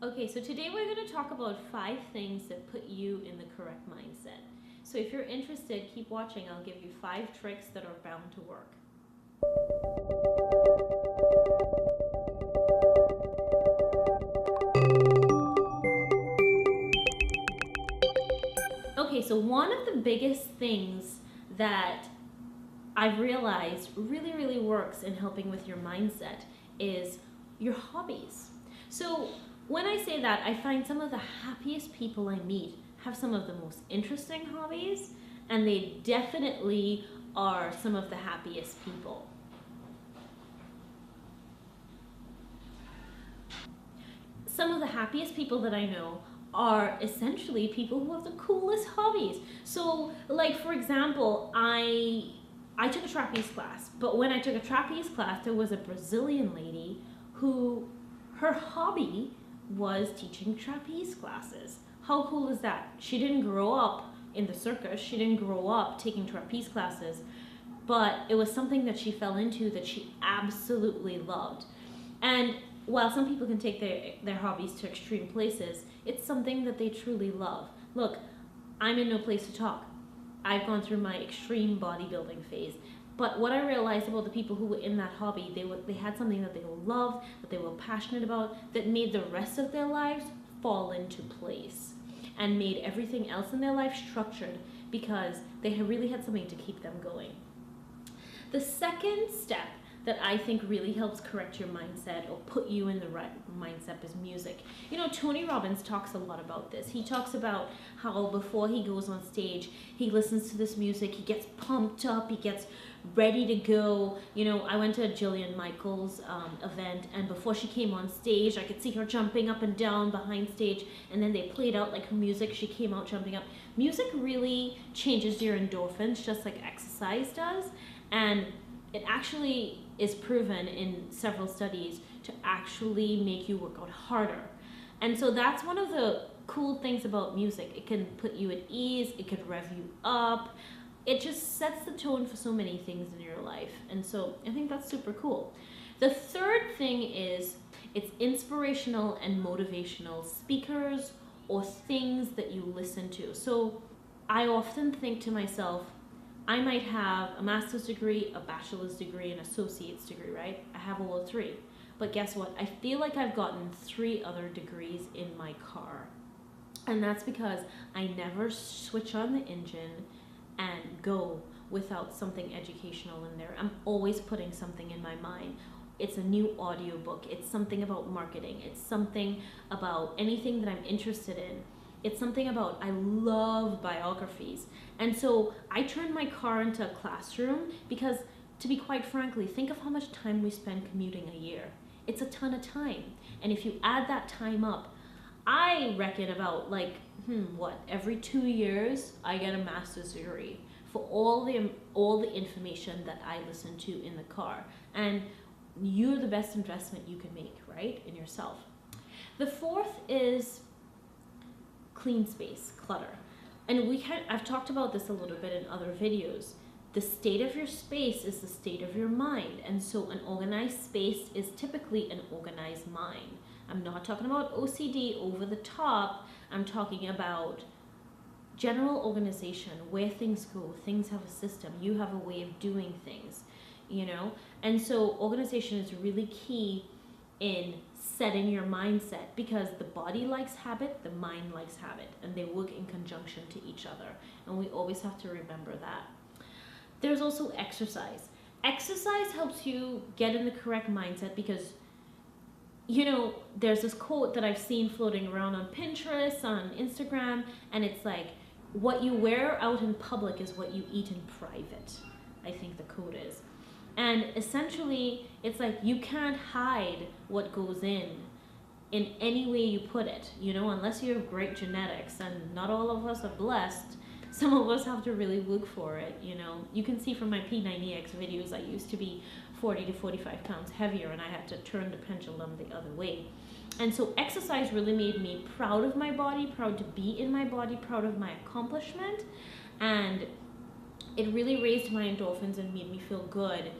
Okay, so today we're going to talk about 5 things that put you in the correct mindset. So if you're interested, keep watching. I'll give you 5 tricks that are bound to work. Okay, so one of the biggest things that I've realized really works in helping with your mindset is your hobbies. So when I say that, I find some of the happiest people I meet have some of the most interesting hobbies, and they definitely are some of the happiest people. Some of the happiest people that I know are essentially people who have the coolest hobbies. So, like for example, I took a trapeze class, but when I took a trapeze class, there was a Brazilian lady who her hobby was teaching trapeze classes. How cool is that? She didn't grow up in the circus, she didn't grow up taking trapeze classes, but it was something that she fell into that she absolutely loved. And while some people can take their hobbies to extreme places, it's something that they truly love. Look, I'm in no place to talk. I've gone through my extreme bodybuilding phase. But what I realized about the people who were in that hobby, they had something that they loved, that they were passionate about, that made the rest of their lives fall into place and made everything else in their life structured because they really had something to keep them going. The second step that I think really helps correct your mindset or put you in the right mindset is music. You know, Tony Robbins talks a lot about this. He talks about how before he goes on stage, he listens to this music, he gets pumped up, he gets ready to go. You know, I went to a Jillian Michaels event, and before she came on stage, I could see her jumping up and down behind stage, and then they played out like her music, she came out jumping up. Music really changes your endorphins just like exercise does, and it actually is proven in several studies to actually make you work out harder. And so that's one of the cool things about music. It can put you at ease, it could rev you up. It just sets the tone for so many things in your life. And so I think that's super cool. The third thing is it's inspirational and motivational speakers or things that you listen to. So I often think to myself, I might have a master's degree, a bachelor's degree, an associate's degree, right? I have all 3. But guess what? I feel like I've gotten 3 other degrees in my car. And that's because I never switch on the engine and go without something educational in there. I'm always putting something in my mind. It's a new audiobook. It's something about marketing. It's something about anything that I'm interested in. It's something about, I love biographies. And so I turned my car into a classroom because, to be quite frankly, think of how much time we spend commuting a year. It's a ton of time. And if you add that time up, I reckon about every 2 years, I get a master's degree for all the information that I listen to in the car. And you're the best investment you can make, right, in yourself. The fourth is clean space, clutter. And I've talked about this a little bit in other videos. The state of your space is the state of your mind. And so an organized space is typically an organized mind. I'm not talking about OCD over the top. I'm talking about general organization, where things go. Things have a system. You have a way of doing things, you know? And so organization is really key in setting your mindset because the body likes habit, the mind likes habit, and they work in conjunction to each other. And we always have to remember that. There's also exercise. Exercise helps you get in the correct mindset because, you know, there's this quote that I've seen floating around on Pinterest, on Instagram, and it's like, what you wear out in public is what you eat in private, I think the quote is. And essentially, it's like you can't hide what goes in any way you put it, you know, unless you have great genetics, and not all of us are blessed. Some of us have to really look for it, you know. You can see from my P90X videos, I used to be 40 to 45 pounds heavier, and I had to turn the pendulum the other way. And so exercise really made me proud of my body, proud to be in my body, proud of my accomplishment, and it really raised my endorphins and made me feel good.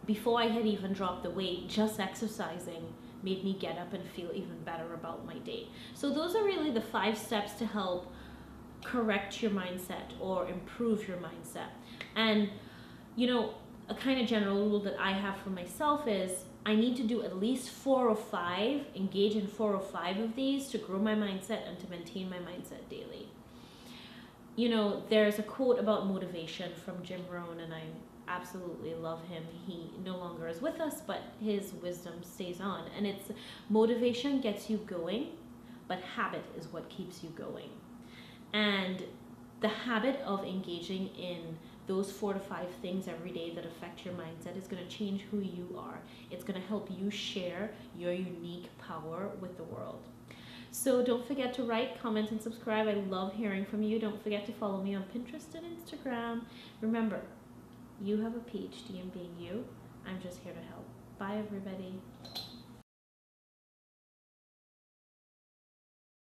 Before I had even dropped the weight, just exercising made me get up and feel even better about my day. So those are really the 5 steps to help correct your mindset or improve your mindset. And a kind of general rule that I have for myself is I need to do at least 4 or 5, engage in 4 or 5 of these to grow my mindset and to maintain my mindset daily. There's a quote about motivation from Jim Rohn, and I absolutely love him. He no longer is with us, but his wisdom stays on. And it's motivation gets you going, but habit is what keeps you going. And the habit of engaging in those 4 to 5 things every day that affect your mindset is going to change who you are. It's going to help you share your unique power with the world. So don't forget to write, comment, and subscribe. I love hearing from you. Don't forget to follow me on Pinterest and Instagram. Remember, you have a PhD in being you. I'm just here to help. Bye, everybody.